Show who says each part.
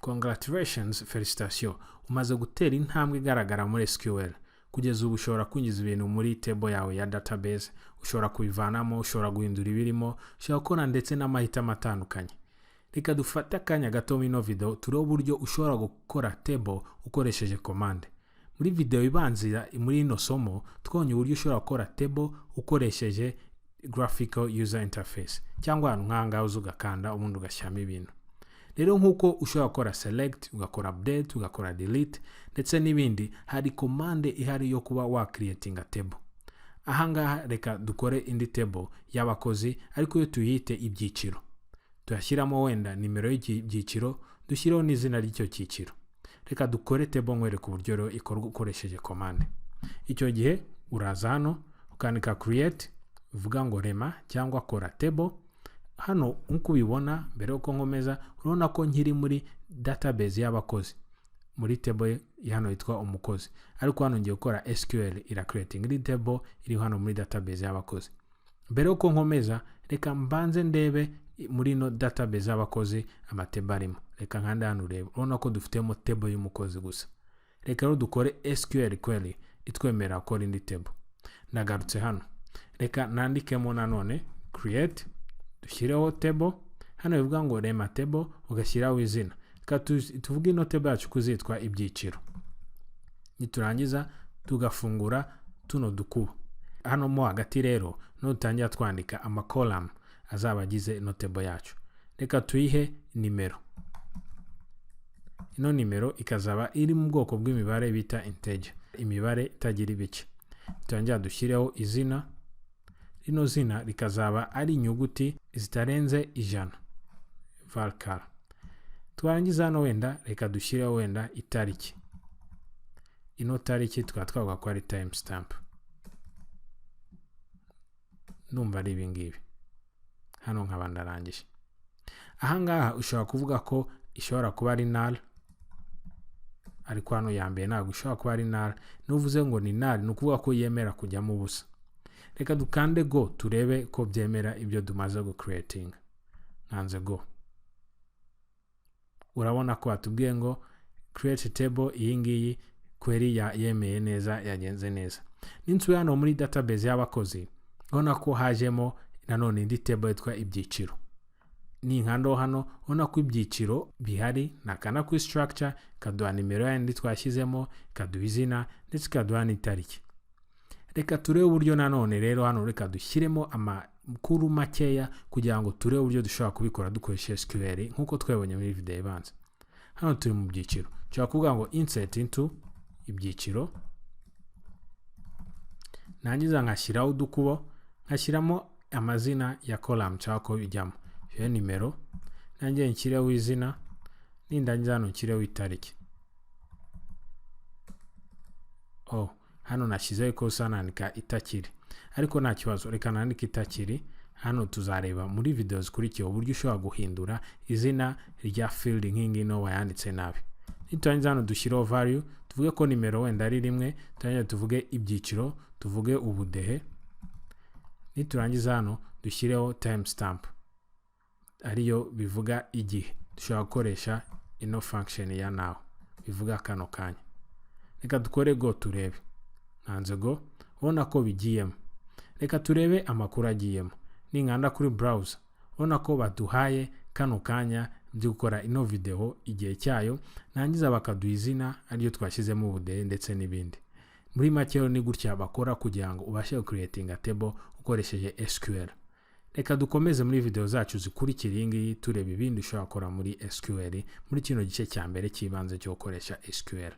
Speaker 1: Congratulations, felicitation, umaze gutera intambwe igaragara muri SQL. Kugeza ubu ushobora kwinjiza ibintu muri table yawe ya database, ushobora kubivanamo, ushobora guhindura ibirimo, ushobora gukora ndetse n'amahitamo atandukanye. Reka dufate akanya gato muri ino video turebe uburyo ushobora gukora table ukoresheje command. Muri video ibanzira muri ino somo twabonye uburyo ushobora gukora table ukoresheje graphical user interface cyangwa ahantu nk'ahangaha uza ugakanda ubundi ugashyiramo ibintu. Rero nk'uko ushobora gukora select, ugakora update, ugakora delete ndetse n'ibindi, hari command ihari yo kuba wa creating a table. Ahangaha reka dukore indi table y'abakozi ariko yo tuyite ibyiciro. Tuyashyiramo wenda nimero y'ibyiciro, dushyireho n'izina ry'icyo cyiciro. Reka dukore table nkwereka uburyo rero ikorwa ukoresheje command. Icyo gihe uraza hano ukandika create, uvuga ngo rema cyangwa kora table. Hano nkuko ubibona mbere yuko nkomeza urabona ko nkiri muri database y'abakozi, muri table hano yitwa umukozi, ariko hano ngiye gukora SQL ira creating iri table iri hano muri database y'abakozi. Mbere yuko nkomeza reka mbanze ndebe muri no database y'abakozi amatable arimo. Reka nkanda hano urebe, urabona ko dufitemo table y'umukozi gusa. Reka rero dukore SQL query itwemera gukora indi table. Nagarutse hano, reka nandikemo nanone create, dushyireho table. Hano bivuga ngo rema table, ugashyiraho izina. Reka tuvuge ino table yacu kuzitwa ibyiciro. Niturangiza tugafungura tuno dukubo. Hano mo hagati rero nutangira twandika ama column azaba agize ino table yacu. Reka tuyihe nimero. Ino nimero ikazaba iri mu bwoko bw'imibare bita integer, imibare itagira ibice. Tutangira dushyireho izina. Rino zina rikazaba ari inyuguti zitarenze 100, varchar. Twarangiza hano wenda reka dushyireho wenda itariki. Ino tariki twavuga ko ari timestamp. Numva ari ibingibi. Hano nkaba ndarangije. Ahangaha ushobora kuvuga ko ishobora kuba ari null, ariko hano yambere ntabwo ushobora kuba ari null. Nuvuze ngo ni null ni ukuvuga ko yemera kujyamo ubusa. Reka dukande go turebe ko byemera ibyo dumaze go creating. Nanze go. Urabona ko atubwiye ngo create table, iyi ngiyi query yemeye neza, yagenze neza. Ninsuye hano muri database y'abakozi, ubona ko hajemo nanone indi table yitwa ibyiciro. Ni nkando hano ubona ko ibyiciro bihari, nakana ku structure kaduha nimero yandi twashyizemo, kaduha izina ndetse kaduha n'itariki. Reka turebe uburyo nanone rero hano reka dushyiremo amakuru makeya kugira ngo turebe uburyo dushobora kubikora dukoresheje SQL nkuko twabonye muri video ibanza. Hano turi mu byiciro. Nshobora kuvuga ngo insert into ibyiciro. Nangiza nkashyiraho udukubo, nkashyiramo amazina ya column cyangwa ko bijyamo. Iyo nimero, nangiye nshyireho izina, nindangiza hano nshyireho itariki. Hano nashyizeho ikosa nandika itakiri, ariko nta kibazo, reka nandika itakiri. Hano tuzareba muri video zikurikiye uburyo ushobora guhindura izina rya field nk'ingi no wayanditse nabi. Niturangiza hano dushyiraho value, tuvuge ko nimero wenda ari 1, turangiza tuvuge ibyiciro, tuvuge ubudehe. Niturangiza hano dushyireho timestamp, ariyo bivuga igihe. Dushobora gukoresha ino function ya now bivuga kano kanya. Reka dukore go turebe. Nanze go, ubona ko bigiyemo. Reka turebe amakuru agiyemo. Ninkanda kuri browser, ubona ko baduhaye kano kanya byo gukora ino video igihe cyayo, nangiza bakaduha izina ariyo twashyizemo ubudehe ndetse n'ibindi. Muri make ni gutya bakora kugira ngo ubashe creating a table ukoresheje SQL. Reka dukomeze muri video zacu zikurikira iyi ngiyi turebe ibindi ushobora gukora muri SQL muri kino gice cya mbere cy'ibanze cyo gukoresha SQL.